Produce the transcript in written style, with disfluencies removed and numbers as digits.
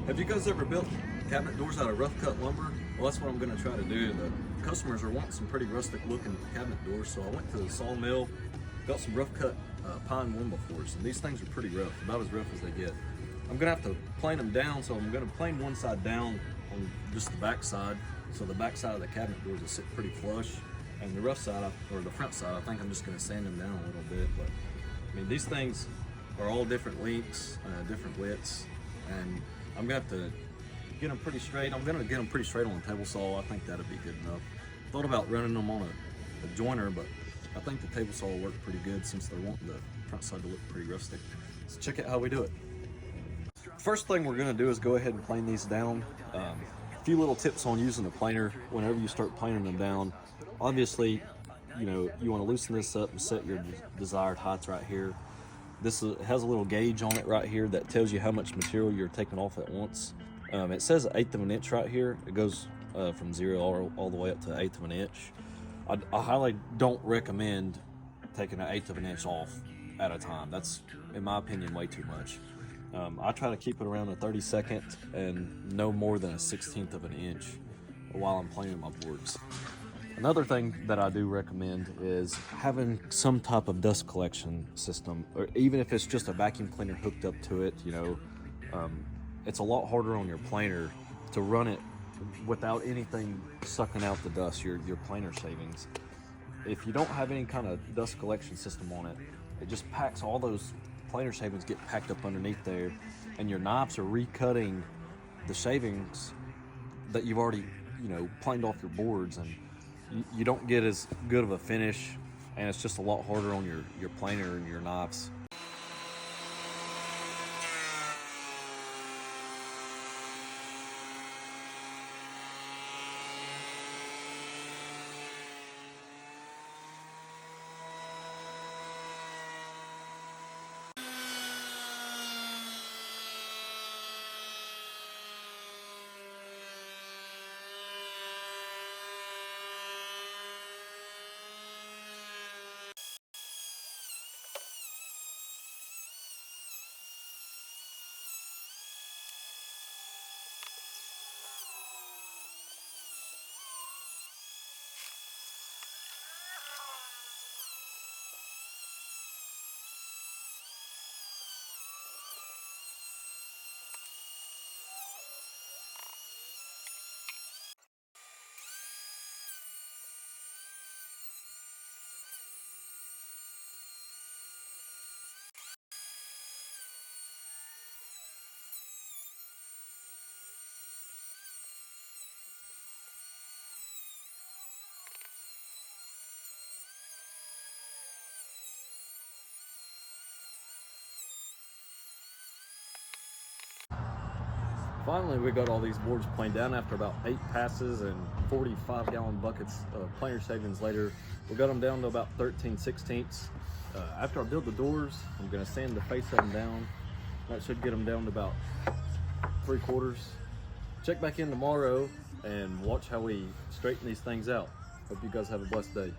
Have you guys ever built cabinet doors out of rough cut lumber? Well, that's what I'm going to try to do. The customers are wanting some pretty rustic looking cabinet doors, so I went to the sawmill, got some rough cut pine 1x4’s, and these things are pretty rough, about as rough as they get. I'm going to have to plane them down, so I'm going to plane one side down on just the back side, so the back side of the cabinet doors will sit pretty flush, and the rough side, or the front side, I think I'm just going to sand them down a little bit. But I mean, these things are all different lengths, different widths, and I'm going to have to get them pretty straight. I'm going to get them pretty straight on the table saw. I think that'll be good enough. Thought about running them on a joiner, but I think the table saw will work pretty good since they're wanting the front side to look pretty rustic. So check out how we do it. First thing we're going to do is go ahead and plane these down. A few little tips on using the planer whenever you start planing them down. Obviously, you know, you want to loosen this up and set your desired heights right here. This has a little gauge on it right here that tells you how much material you're taking off at once. It says 1/8 of an inch right here. It goes from 0 all the way up to 1/8 of an inch. I highly don't recommend taking 1/8 of an inch off at a time. That's, in my opinion, way too much. I try to keep it around a 32nd and no more than a 1/16 of an inch while I'm planing my boards. Another thing that I do recommend is having some type of dust collection system, or even if it's just a vacuum cleaner hooked up to it. You know, it's a lot harder on your planer to run it without anything sucking out the dust, your planer shavings. If you don't have any kind of dust collection system on it, it just packs all those planer shavings, get packed up underneath there, and your knives are recutting the shavings that you've already, you know, planed off your boards, and you don't get as good of a finish, and it's just a lot harder on your planer and your knives. Finally, we got all these boards planed down after about 8 passes and 45-gallon buckets of planer shavings later. We got them down to about 13/16. After I build the doors, I'm going to sand the face of them down. That should get them down to about 3/4. Check back in tomorrow and watch how we straighten these things out. Hope you guys have a blessed day.